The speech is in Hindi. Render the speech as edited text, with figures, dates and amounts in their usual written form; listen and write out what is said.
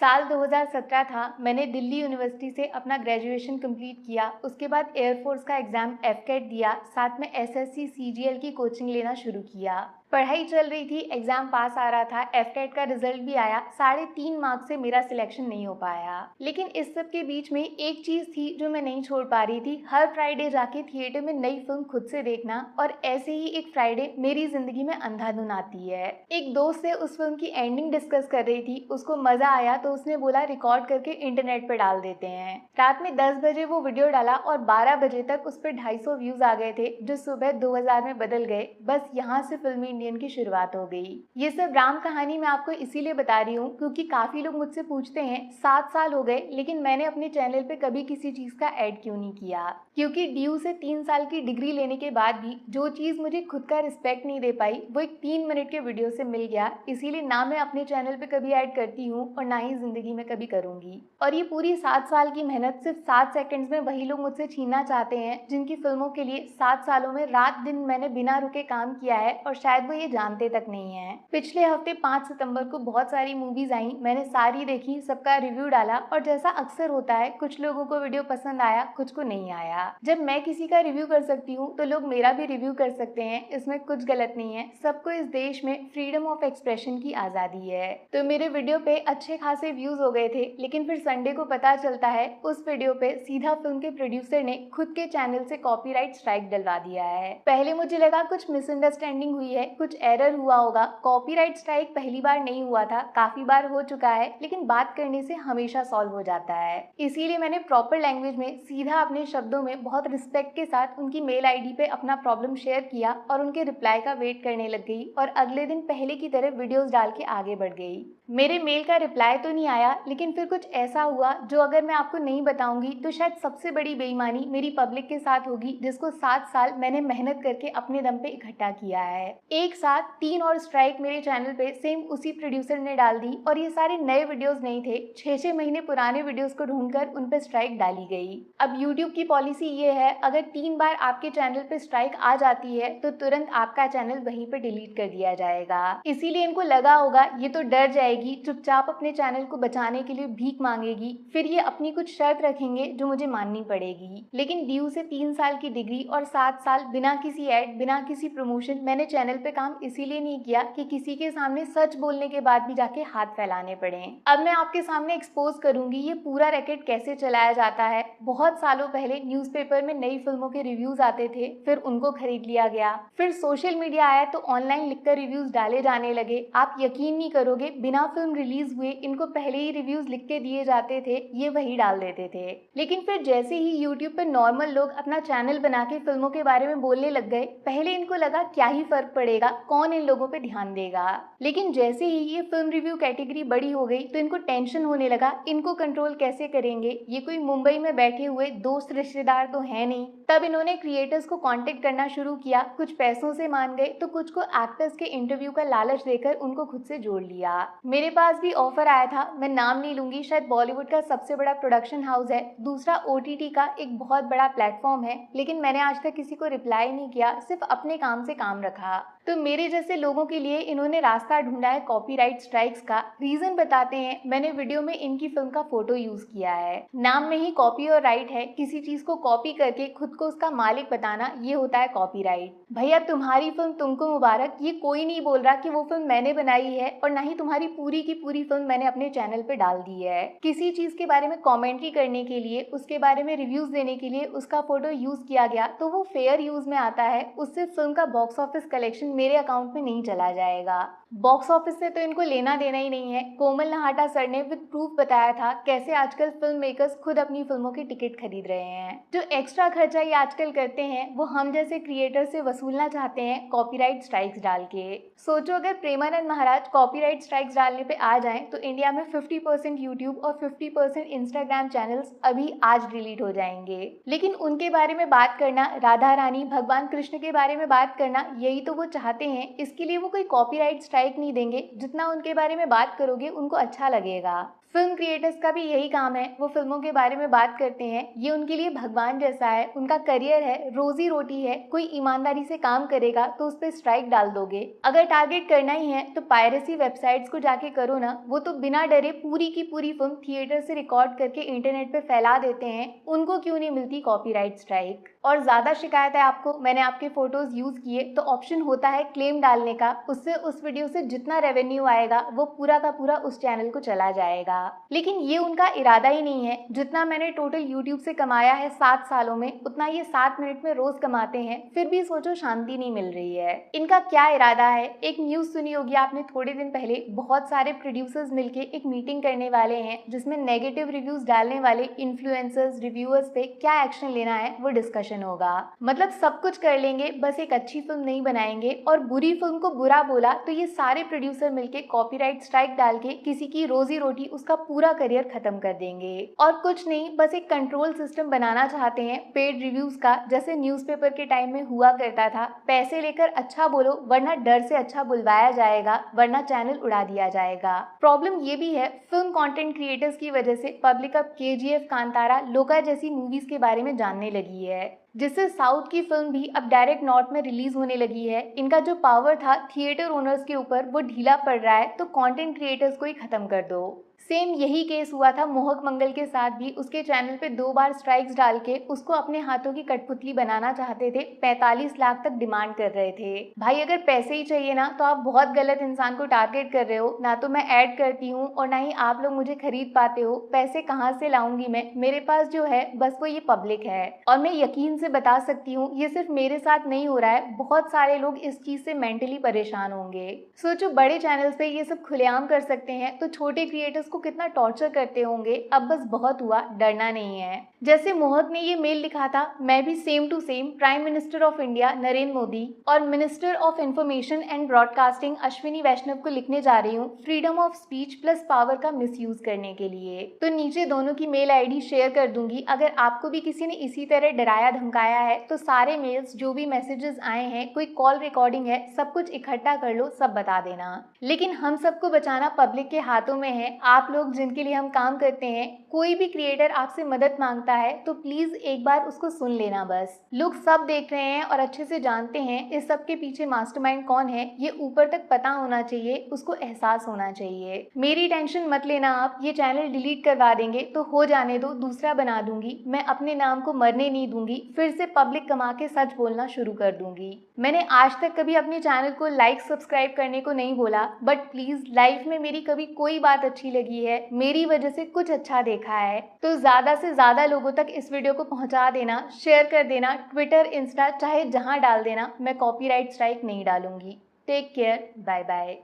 साल 2017 था। मैंने दिल्ली यूनिवर्सिटी से अपना ग्रेजुएशन कंप्लीट किया। उसके बाद एयरफोर्स का एग्ज़ाम एफकेट दिया, साथ में एसएससी सीजीएल की कोचिंग लेना शुरू किया। पढ़ाई चल रही थी, एग्ज़ाम पास आ रहा था, एफकेट का रिजल्ट भी आया। 3.5 मार्क्स से मेरा सिलेक्शन नहीं हो पाया। लेकिन इस सब के बीच में एक चीज़ थी जो मैं नहीं छोड़ पा रही थी, हर फ्राइडे जाके थिएटर में नई फिल्म खुद से देखना। और ऐसे ही एक फ्राइडे मेरी ज़िंदगी में अंधाधुन आती है। एक दोस्त से उस फिल्म की एंडिंग डिस्कस कर रही थी, उसको मज़ा आया तो उसने बोला रिकॉर्ड करके इंटरनेट पर डाल देते हैं। रात में 10 बजे वो वीडियो डाला और 12 बजे तक उस पर 250 व्यूज़ आ गए थे, जो सुबह 2000 में बदल गए। बस यहाँ से फिल्मी इंडियन की शुरुआत हो गई। ये सब राम कहानी मैं आपको इसीलिए बता रही हूँ क्योंकि काफी लोग मुझसे पूछते हैं 7 साल हो गए लेकिन मैंने अपने चैनल पे कभी किसी चीज का ऐड क्यों नहीं किया। क्योंकि ड्यू से 3 साल की डिग्री लेने के बाद भी जो चीज मुझे खुद का रिस्पेक्ट नहीं दे पाई वो एक 3 मिनट के वीडियो से मिल गया। इसीलिए ना मैं अपने चैनल पे कभी ऐड करती हूँ और ना ही जिंदगी में कभी करूंगी। और ये पूरी 7 साल की मेहनत सिर्फ 7 सेकंड्स में वही लोग मुझसे छीनना चाहते हैं जिनकी फिल्मों के लिए 7 सालों में रात दिन मैंने बिना रुके काम किया है और शायद वो ये जानते तक नहीं है। पिछले हफ्ते 5 सितंबर को बहुत सारी मूवीज आई, मैंने सारी देखी, सबका रिव्यू डाला और जैसा अक्सर होता है कुछ लोगों को वीडियो पसंद आया, कुछ को नहीं आया। जब मैं किसी का रिव्यू कर सकती हूँ तो लोग मेरा भी रिव्यू कर सकते हैं, इसमें कुछ गलत नहीं है। सबको इस देश में फ्रीडम ऑफ एक्सप्रेशन की आजादी है। तो मेरे वीडियो पे अच्छे खासे व्यूज हो गए थे, लेकिन फिर संडे को पता चलता है उस वीडियो पे सीधा फिल्म के प्रोड्यूसर ने खुद के चैनल से कॉपीराइट स्ट्राइक डलवा दिया है। पहले मुझे लगा कुछ मिसअंडरस्टैंडिंग हुई है, कुछ एरर हुआ होगा। कॉपीराइट स्ट्राइक पहली बार नहीं हुआ था, काफी बार हो चुका है, लेकिन बात करने से हमेशा सॉल्व हो जाता है। इसीलिए मैंने प्रॉपर लैंग्वेज में सीधा अपने शब्दों में बहुत रिस्पेक्ट के साथ उनकी मेल आईडी पे अपना प्रॉब्लम शेयर किया और उनके रिप्लाई का वेट करने लग गई और अगले दिन पहले की तरह वीडियोस डाल के आगे बढ़ गई। मेरे मेल का रिप्लाई तो नहीं आया, लेकिन फिर कुछ ऐसा हुआ जो अगर मैं आपको नहीं बताऊंगी तो शायद सबसे बड़ी बेईमानी मेरी पब्लिक के साथ होगी, जिसको 7 साल मैंने मेहनत करके अपने दम पे इकट्ठा किया है। एक साथ 3 और स्ट्राइक मेरे चैनल पे सेम उसी प्रोड्यूसर ने डाल दी और ये सारे नए वीडियोस नहीं थे, 6-6 महीने पुराने वीडियोस को ढूंढकर उन पे स्ट्राइक डाली गई। अब यूट्यूब की पॉलिसी ये है, अगर 3 बार आपके चैनल पे स्ट्राइक आ जाती है तो तुरंत आपका चैनल वहीं पे डिलीट कर दिया जाएगा। इसीलिए इनको लगा होगा ये तो डर जाएगी, चुपचाप अपने चैनल को बचाने के लिए भीख मांगेगी, फिर ये अपनी कुछ शर्त रखेंगे जो मुझे माननी पड़ेगी। लेकिन ड्यू से 3 साल की डिग्री और 7 साल बिना किसी ऐड, बिना किसी प्रमोशन मैंने चैनल पे काम इसीलिए नहीं किया कि किसी के सामने सच बोलने के बाद भी जाके हाथ फैलाने पड़े। अब मैं आपके सामने एक्सपोज करूंगी ये पूरा रैकेट कैसे चलाया जाता है। बहुत सालों पहले न्यूज़पेपर में नई फिल्मों के रिव्यूज आते थे, फिर उनको खरीद लिया गया। फिर सोशल मीडिया आया तो ऑनलाइन लिखकर रिव्यूज डाले जाने लगे। आप यकीन नहीं करोगे, बिना फिल्म रिलीज हुए इनको पहले ही रिव्यूज लिख के दिए जाते थे, ये वही डाल देते थे। लेकिन फिर जैसे ही यूट्यूब पर नॉर्मल लोग अपना चैनल बना के फिल्मों के बारे में बोलने लग गए, पहले इनको लगा क्या ही फर्क पड़ेगा, कौन इन लोगों पे ध्यान देगा। लेकिन जैसे ही ये फिल्म रिव्यू कैटेगरी बड़ी हो गई तो इनको टेंशन होने लगा, इनको कंट्रोल कैसे करेंगे, ये कोई मुंबई में बैठे हुए दोस्त रिश्तेदार तो है नहीं। तब इन्होंने क्रिएटर्स को कांटेक्ट करना शुरू किया, कुछ पैसों से मान गए तो कुछ को एक्टर्स के इंटरव्यू का लालच देकर उनको खुद से जोड़ लिया। मेरे पास भी ऑफर आया था, मैं नाम नहीं लूंगी, शायद बॉलीवुड का सबसे बड़ा प्रोडक्शन हाउस है, दूसरा ओटीटी का एक बहुत बड़ा प्लेटफॉर्म है, लेकिन मैंने आज तक किसी को रिप्लाई नहीं किया, सिर्फ अपने काम से काम रखा। तो मेरे जैसे लोगों के लिए इन्होंने रास्ता ढूंढा है कॉपीराइट स्ट्राइक्स का। रीजन बताते हैं, मैंने वीडियो में इनकी फिल्म का फोटो यूज किया है। नाम में ही कॉपी और राइट है, किसी चीज को कॉपी करके खुद को उसका मालिक बताना, ये होता है कॉपीराइट। भैया तुम्हारी फिल्म तुमको मुबारक, ये कोई नहीं बोल रहा कि वो फिल्म मैंने बनाई है और ना ही तुम्हारी पूरी की पूरी फिल्म मैंने अपने चैनल पे डाल दी है। किसी चीज के बारे में कॉमेंट्री करने के लिए, उसके बारे में रिव्यूज देने के लिए उसका फोटो यूज किया गया तो वो फेयर यूज में आता है, उससे फिल्म का बॉक्स ऑफिस कलेक्शन मेरे अकाउंट में नहीं चला जाएगा। बॉक्स ऑफिस से तो इनको लेना देना ही नहीं है। कोमल नहाटा सर ने विद प्रूफ बताया था कैसे आजकल फिल्म मेकर्स खुद अपनी फिल्मों की टिकट खरीद रहे हैं। जो एक्स्ट्रा खर्चा ये आजकल करते हैं वो हम जैसे क्रिएटर से वसूलना चाहते हैं कॉपीराइट स्ट्राइक्स डाल के। सोचो अगर प्रेमानंद महाराज कॉपीराइट स्ट्राइक्स डालने पे आ जाएं तो इंडिया में 50% यूट्यूब और 50% इंस्टाग्राम चैनल्स अभी आज डिलीट हो जाएंगे। लेकिन उनके बारे में बात करना, राधा रानी, भगवान कृष्ण के बारे में बात करना, यही तो वो चाहते हैं। इसके लिए वो कोई कॉपीराइट स्ट्राइक नहीं देंगे, जितना उनके बारे में बात करोगे उनको अच्छा लगेगा। फिल्म क्रिएटर्स का भी यही काम है, वो फिल्मों के बारे में बात करते हैं। ये उनके लिए भगवान जैसा है, उनका करियर है, रोजी रोटी है। कोई ईमानदारी से काम करेगा तो उस पर स्ट्राइक डाल दोगे। अगर टारगेट करना ही है तो पायरेसी वेबसाइट्स को जाके करो ना। वो तो बिना डरे पूरी की पूरी फिल्म थिएटर से रिकॉर्ड करके इंटरनेट पे फैला देते हैं। उनको क्यों नहीं मिलती कॉपीराइट स्ट्राइक? और ज्यादा शिकायत है आपको, मैंने आपके फोटोज यूज किए तो ऑप्शन होता है क्लेम डालने का। उससे उस वीडियो से जितना रेवेन्यू आएगा वो पूरा का पूरा उस चैनल को चला जाएगा। लेकिन ये उनका इरादा ही नहीं है। जितना मैंने टोटल यूट्यूब से कमाया है 7 सालों में, उतना ये 7 मिनट में रोज कमाते हैं, फिर भी सोचो शांति नहीं मिल रही है। इनका क्या इरादा है? एक न्यूज सुनी होगी आपने थोड़े दिन पहले, बहुत सारे प्रोड्यूसर्स मिलके एक मीटिंग करने वाले हैं जिसमें नेगेटिव रिव्यूज डालने वाले इन्फ्लुएंसर्स, रिव्यूअर्स पे क्या एक्शन लेना है वो डिस्कशन होगा। मतलब सब कुछ कर लेंगे, बस एक अच्छी फिल्म नहीं बनाएंगे। और बुरी फिल्म को बुरा बोला तो ये सारे प्रोड्यूसर मिलके कॉपीराइट स्ट्राइक डाल के किसी की रोजी रोटी, उसका पूरा करियर खत्म कर देंगे। और कुछ नहीं, बस एक कंट्रोल सिस्टम बनाना चाहते हैं पेड रिव्यूज का, जैसे न्यूज़पेपर के टाइम में हुआ करता था। पैसे लेकर अच्छा बोलो, वरना डर से अच्छा बुलवाया जाएगा, वरना चैनल उड़ा दिया जाएगा। प्रॉब्लम ये भी है, फिल्म कंटेंट क्रिएटर्स की वजह से पब्लिक अब केजीएफ, कांतारा, लोका जैसी मूवीज के बारे में जानने लगी है, जिससे साउथ की फिल्म भी अब डायरेक्ट नॉर्थ में रिलीज होने लगी है। इनका जो पावर था थिएटर ओनर्स के ऊपर वो ढीला पड़ रहा है, तो कंटेंट क्रिएटर्स को ही खत्म कर दो। सेम यही केस हुआ था मोहक मंगल के साथ भी। उसके चैनल पे 2 बार स्ट्राइक्स डाल के उसको अपने हाथों की कठपुतली बनाना चाहते थे। 45 लाख तक डिमांड कर रहे थे। भाई अगर पैसे ही चाहिए ना तो आप बहुत गलत इंसान को टारगेट कर रहे हो। ना तो मैं ऐड करती हूँ और ना ही आप लोग मुझे खरीद पाते हो। पैसे कहाँ से लाऊंगी मैं? मेरे पास जो है बस वो ये पब्लिक है। और मैं यकीन से बता सकती हूँ ये सिर्फ मेरे साथ नहीं हो रहा है, बहुत सारे लोग इस चीज से मेंटली परेशान होंगे। सोचो बड़े चैनल्स पे ये सब खुलेआम कर सकते हैं तो छोटे क्रिएटर्स को कितना टॉर्चर करते होंगे। अब बस बहुत हुआ, डरना नहीं है। जैसे मोहक ने ये मेल लिखा था, मैं भी same to same prime minister of India Narendra Modi और minister of information and broadcasting Ashwini Vaishnaw को लिखने जा रही हूँ freedom of speech plus power का मिसयूज करने के लिए। तो नीचे दोनों की मेल आईडी शेयर कर दूंगी। अगर आपको भी किसी ने इसी तरह डराया धमकाया है तो सारे मेल्स, जो भी मैसेजेस आए हैं, कोई कॉल रिकॉर्डिंग है, सब कुछ इकट्ठा कर लो, सब बता देना। लेकिन हम सबको बचाना पब्लिक के हाथों में है। आप लोग जिनके लिए हम काम करते हैं, कोई भी क्रिएटर आपसे मदद मांगता है तो प्लीज एक बार उसको सुन लेना। बस लोग सब देख रहे हैं और अच्छे से जानते हैं इस सब के पीछे मास्टरमाइंड कौन है। ये ऊपर तक पता होना चाहिए, उसको एहसास होना चाहिए। मेरी टेंशन मत लेना आप, ये चैनल डिलीट करवा देंगे तो हो जाने दो, दूसरा बना दूंगी। मैं अपने नाम को मरने नहीं दूंगी, फिर से पब्लिक कमा के सच बोलना शुरू कर दूंगी। मैंने आज तक कभी अपने चैनल को लाइक सब्सक्राइब करने को नहीं बोला, बट प्लीज लाइफ में मेरी कभी कोई बात अच्छी लगी है, मेरी वजह से कुछ अच्छा देखा है तो ज्यादा से ज्यादा लोगों तक इस वीडियो को पहुंचा देना, शेयर कर देना, ट्विटर, इंस्टा, चाहे जहां डाल देना। मैं कॉपीराइट स्ट्राइक नहीं डालूंगी। Take care, bye bye.